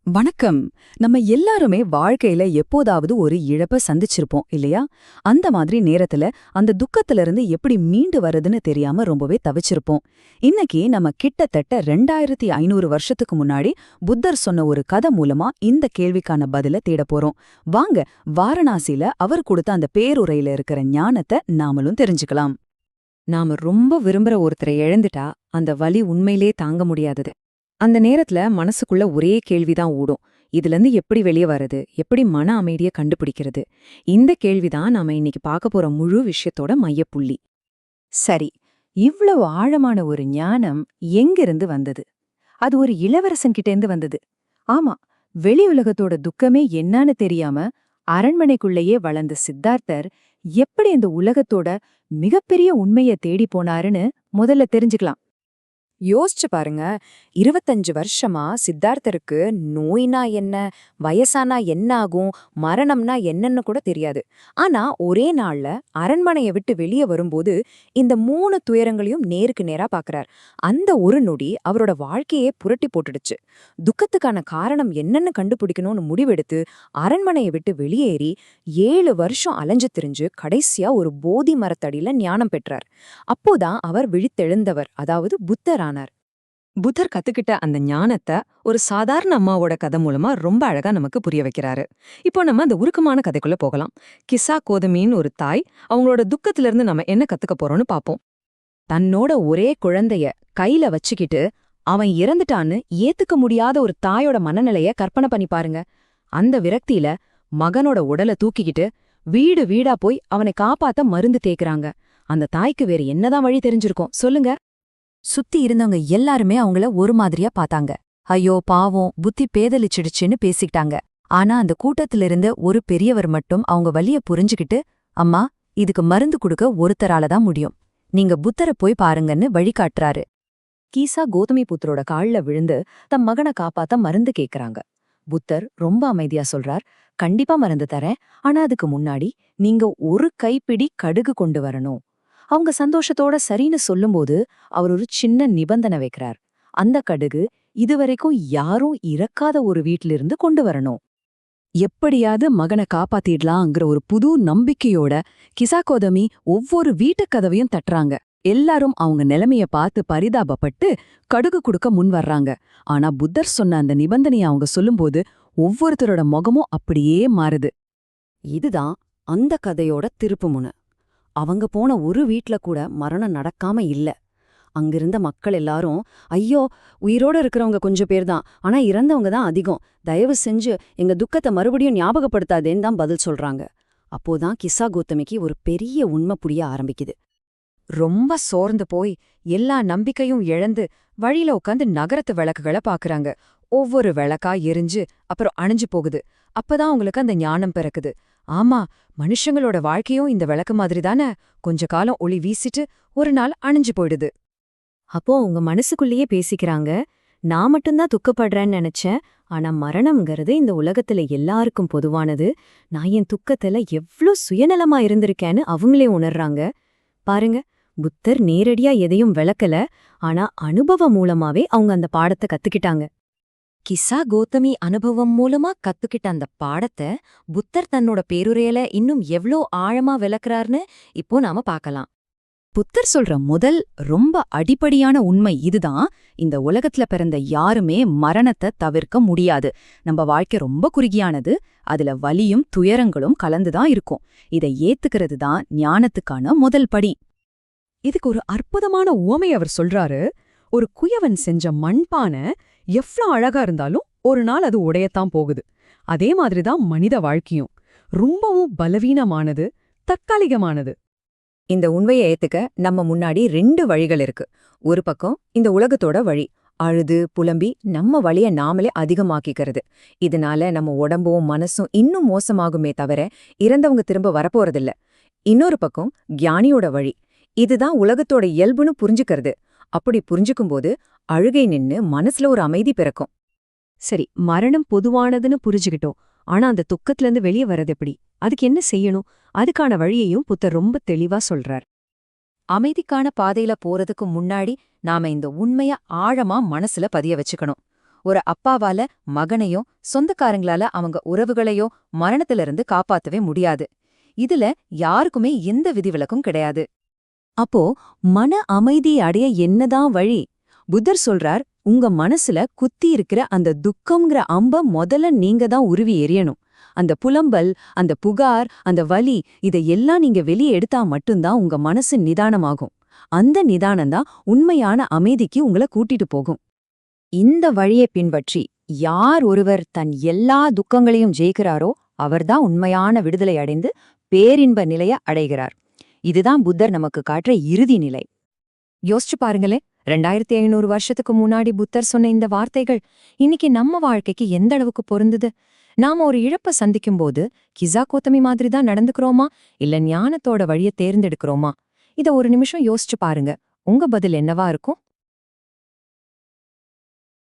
வணக்கம். நம்ம எல்லாருமே வாழ்க்கையில எப்போதாவது ஒரு இழப்ப சந்திச்சிருப்போம் இல்லையா? அந்த மாதிரி நேரத்துல அந்த துக்கத்துல இருந்து எப்படி மீண்டு வரதுன்னு தெரியாம ரொம்பவே தவிச்சிருப்போம். இன்னைக்கு நம்ம கிட்டத்தட்ட 2500 வருஷத்துக்கு முன்னாடி புத்தர் சொன்ன ஒரு கதை மூலமா இந்த கேள்விக்கான பதில தேடப் போறோம். வாங்க, வாரணாசில அவர் கொடுத்த அந்த பேருரையில இருக்கிற ஞானத்தை நாமளும் தெரிஞ்சுக்கலாம். நாம ரொம்ப விரும்புற ஒருத்தரை இழந்துட்டா அந்த வலி உண்மையிலே தாங்க முடியாதது. அந்த நேரத்துல மனசுக்குள்ள ஒரே கேள்விதான் ஓடும். இதுலேருந்து எப்படி வெளியே வர்றது, எப்படி மன அமைதியை கண்டுபிடிக்கிறது? இந்த கேள்விதான் நாம இன்னைக்கு பார்க்க போற முழு விஷயத்தோட மையப்புள்ளி. சரி, இவ்வளவு ஆழமான ஒரு ஞானம் எங்கிருந்து வந்தது? அது ஒரு இளவரசன் கிட்டேந்து வந்தது. ஆமா, வெளி உலகத்தோட துக்கமே என்னன்னு தெரியாம அரண்மனைக்குள்ளேயே வளர்ந்த சித்தார்த்தர் எப்படி இந்த உலகத்தோட மிகப்பெரிய உண்மைய தேடி போனாருன்னு முதல்ல தெரிஞ்சுக்கலாம். யோசிச்சு பாருங்க, 25 வருஷமா சித்தார்த்தருக்கு நோய்னா என்ன, வயசானா என்ன ஆகும், மரணம்னா என்னன்னு கூட தெரியாது. ஆனா ஒரே நாள்ல அரண்மனையை விட்டு வெளியே வரும்போது இந்த 3 துயரங்களையும் நேருக்கு நேரா பாக்குறார். அந்த ஒரு நொடி அவரோட வாழ்க்கையே புரட்டி போட்டுடுச்சு. துக்கத்துக்கான காரணம் என்னன்னு கண்டுபிடிக்கணும்னு முடிவெடுத்து அரண்மனையை விட்டு வெளியேறி 7 வருஷம் அலைஞ்சு திரிஞ்சு கடைசியா ஒரு போதி மரத்தடியில ஞானம் பெற்றார். அப்போதான் அவர் விழித்தெழுந்தவர், அதாவது புத்தரானார். புத்தர் கத்துக்கிட்ட அந்த ஞானத்தை ஒரு சாதாரண அம்மாவோட கதை மூலமா ரொம்ப அழகா நமக்கு புரிய வைக்கிறாரு. இப்போ நம்ம அந்த உருக்கமான கதைக்குள்ள போகலாம். கிசா கோதமின்னு ஒரு தாய், அவங்களோட துக்கத்துல இருந்து நம்ம என்ன கத்துக்க போறோம்னு பாப்போம். தன்னோட ஒரே குழந்தைய கையில வச்சுக்கிட்டு அவன் இறந்துட்டான்னு ஏத்துக்க முடியாத ஒரு தாயோட மனநிலைய கற்பனை பண்ணி பாருங்க. அந்த விரக்தியில மகனோட உடலை தூக்கிக்கிட்டு வீடு வீடா போய் அவனை காப்பாத்த மருந்து தேய்க்கறாங்க. அந்த தாய்க்கு வேற என்னதான் வழி தெரிஞ்சிருக்கும் சொல்லுங்க? சுத்தி இருந்தவங்க எல்லாருமே அவங்கள ஒரு மாதிரியா பார்த்தாங்க. ஐயோ பாவம், புத்தி பேதலிச்சிடுச்சுன்னு பேசிக்கிட்டாங்க. ஆனா அந்த கூட்டத்துல இருந்த ஒரு பெரியவர் மட்டும் அவங்க வலிய புரிஞ்சுக்கிட்டு, அம்மா, இதுக்கு மருந்து கொடுக்க ஒருத்தரால தான் முடியும், நீங்க புத்தரை போய் பாருங்கன்னு வழிகாட்டுறாரு. கீசா கோதமி புத்தரோட கால்ல விழுந்து தம் மகனை காப்பாத்த மருந்து கேக்குறாங்க. புத்தர் ரொம்ப அமைதியா சொல்றார், கண்டிப்பா மருந்து தரேன், ஆனா அதுக்கு முன்னாடி நீங்க ஒரு கைப்பிடி கடுகு கொண்டு வரணும். அவங்க சந்தோஷத்தோட சரின்னு சொல்லும்போது அவர் ஒரு சின்ன நிபந்தனை வைக்கிறார். அந்த கடுகு இதுவரைக்கும் யாரும் இறக்காத ஒரு வீட்டிலிருந்து கொண்டு வரணும். எப்படியாவது மகனை காப்பாத்திடலாங்கிற ஒரு புது நம்பிக்கையோட கிசாகோதமி ஒவ்வொரு வீட்டுக் கதவையும் தட்டுறாங்க. எல்லாரும் அவங்க நிலைமைய பார்த்து பரிதாபப்பட்டு கடுகு கொடுக்க முன் வர்றாங்க. ஆனா புத்தர் சொன்ன அந்த நிபந்தனையை அவங்க சொல்லும்போது ஒவ்வொருத்தரோட முகமும் அப்படியே மாறுது. இதுதான் அந்த கதையோட திருப்புமுனை. அவங்க போன ஒரு வீட்ல கூட மரணம் நடக்காம இல்ல. அங்கிருந்த மக்கள் எல்லாரும், ஐயோ, உயிரோட இருக்கிறவங்க கொஞ்சம் பேர் தான், ஆனா இறந்தவங்க தான் அதிகம், தயவு செஞ்சு எங்க துக்கத்தை மறுபடியும் ஞாபகப்படுத்தாதேன்னு தான் பதில் சொல்றாங்க. அப்போதான் கிசா கோத்தமிக்கு ஒரு பெரிய உண்மை புரிய ஆரம்பிக்குது. ரொம்ப சோர்ந்து போய் எல்லா நம்பிக்கையும் இழந்து வழியில உட்காந்து நகரத்து விளக்குகளை பாக்குறாங்க. ஒவ்வொரு விளக்கா எரிஞ்சு அப்புறம் அணிஞ்சு போகுது. அப்பதான் அவங்களுக்கு அந்த ஞானம் பிறக்குது. ஆமா, மனுஷங்களோட வாழ்க்கையும் இந்த விளக்கு மாதிரி தானே, கொஞ்ச காலம் ஒளி வீசிட்டு ஒரு நாள் அணிஞ்சு போயிடுது. அப்போ அவங்க மனசுக்குள்ளேயே பேசிக்கிறாங்க, நான் மட்டும்தான் துக்கப்படுறேன்னு நினைச்சேன், ஆனா மரணம்ங்கிறது இந்த உலகத்துல எல்லாருக்கும் பொதுவானது, நான் என் துக்கத்துல எவ்ளோ சுயநலமா இருந்திருக்கேன்னு அவங்களே உணர்றாங்க. பாருங்க, புத்தர் நேரடியா எதையும் விளக்கல, ஆனா அனுபவம் மூலமாவே அவங்க அந்த பாடத்தை கத்துக்கிட்டாங்க. கிசா கோத்தமி அனுபவம் மூலமா கத்துக்கிட்ட அந்த பாடத்தை புத்தர் தன்னோட பேருரையில இன்னும் எவ்ளோ ஆழமா விளக்குறார்னு இப்போ நாம பார்க்கலாம். புத்தர் சொல்ற முதல் ரொம்ப அடிப்படையான உண்மை இதுதான், இந்த உலகத்துல பிறந்த யாருமே மரணத்தை தவிர்க்க முடியாது. நம்ம வாழ்க்கை ரொம்ப குறுகியானது, அதுல வலியும் துயரங்களும் கலந்துதான் இருக்கும். இதை ஏத்துக்கிறது தான் ஞானத்துக்கான முதல் படி. இதுக்கு ஒரு அற்புதமான உவமை அவர் சொல்றாரு. ஒரு குயவன் செஞ்ச மண்பானை எவ்ளோ அழகா இருந்தாலும் ஒரு நாள் அது உடையத்தான் போகுது. அதே மாதிரிதான் மனித வாழ்க்கையும், ரொம்பவும் பலவீனமானது, தற்காலிகமானது. இந்த உண்மையை ஏத்துக்க நம்ம முன்னாடி 2 வழிகள் இருக்கு. ஒரு பக்கம் இந்த உலகத்தோட வழி, அழுது புலம்பி நம்ம வலிய நாமளே அதிகமாக்கிக்கிறது. இதனால நம்ம உடம்பும் மனசும் இன்னும் மோசமாகுமே தவிர இறந்தவங்க திரும்ப வரப்போறதில்ல. இன்னொரு பக்கம் ஞானியோட வழி, இதுதான் உலகத்தோட இயல்புன்னு புரிஞ்சுக்கிறது. அப்படி புரிஞ்சுக்கும்போது அழுகை நின்னு மனசுல ஒரு அமைதி பிறக்கும். சரி, மரணம் பொதுவானதுன்னு புரிஞ்சுக்கிட்டோம், ஆனா அந்த துக்கத்திலிருந்து வெளியே வர்றது எப்படி? அதுக்கு என்ன செய்யணும்? அதுக்கான வழியையும் புத்தர் ரொம்ப தெளிவா சொல்றார். அமைதிக்கான பாதையில போறதுக்கு முன்னாடி நாம இந்த உண்மைய ஆழமா மனசுல பதிய வச்சுக்கணும். ஒரு அப்பாவால மகனையோ சொந்தக்காரங்களால அவங்க உறவுகளையோ மரணத்திலிருந்து காப்பாத்தவே முடியாது. இதுல யாருக்குமே எந்த விதிவிலக்கும் கிடையாது. அப்போ மன அமைதி அடைய என்னதான் வழி? புத்தர் சொல்றார், உங்க மனசுல குத்தி இருக்கிற அந்த துக்கம்ங்கிற அம்ப முதல்ல நீங்க தான் உருவி எறியணும். அந்த புலம்பல், அந்த புகார், அந்த வலி இதையெல்லாம் நீங்க வெளியே எடுத்தா மட்டும்தான் உங்க மனசு நிதானமாகும். அந்த நிதானம்தான் உண்மையான அமைதிக்கு உங்களை கூட்டிட்டு போகும். இந்த வழியை பின்பற்றி யார் ஒருவர் தன் எல்லா துக்கங்களையும் ஜெயிக்கிறாரோ அவர்தான் உண்மையான விடுதலை அடைந்து பேரின்ப நிலைய அடைகிறார். இதுதான் புத்தர் நமக்கு காட்டுற இறுதி நிலை. யோசிச்சு பாருங்களே, 2500 வருஷத்துக்கு முன்னாடி புத்தர் சொன்ன இந்த வார்த்தைகள் இன்னைக்கு நம்ம வாழ்க்கைக்கு எந்த அளவுக்கு பொருந்துது? நாம ஒரு இழப்ப சந்திக்கும் போது கிசா கோத்தமி மாதிரி தான் நடந்துக்கிறோமா, இல்ல ஞானத்தோட வழியை தேர்ந்தெடுக்கிறோமா? இத ஒரு நிமிஷம் யோசிச்சு பாருங்க. உங்க பதில் என்னவா இருக்கும்?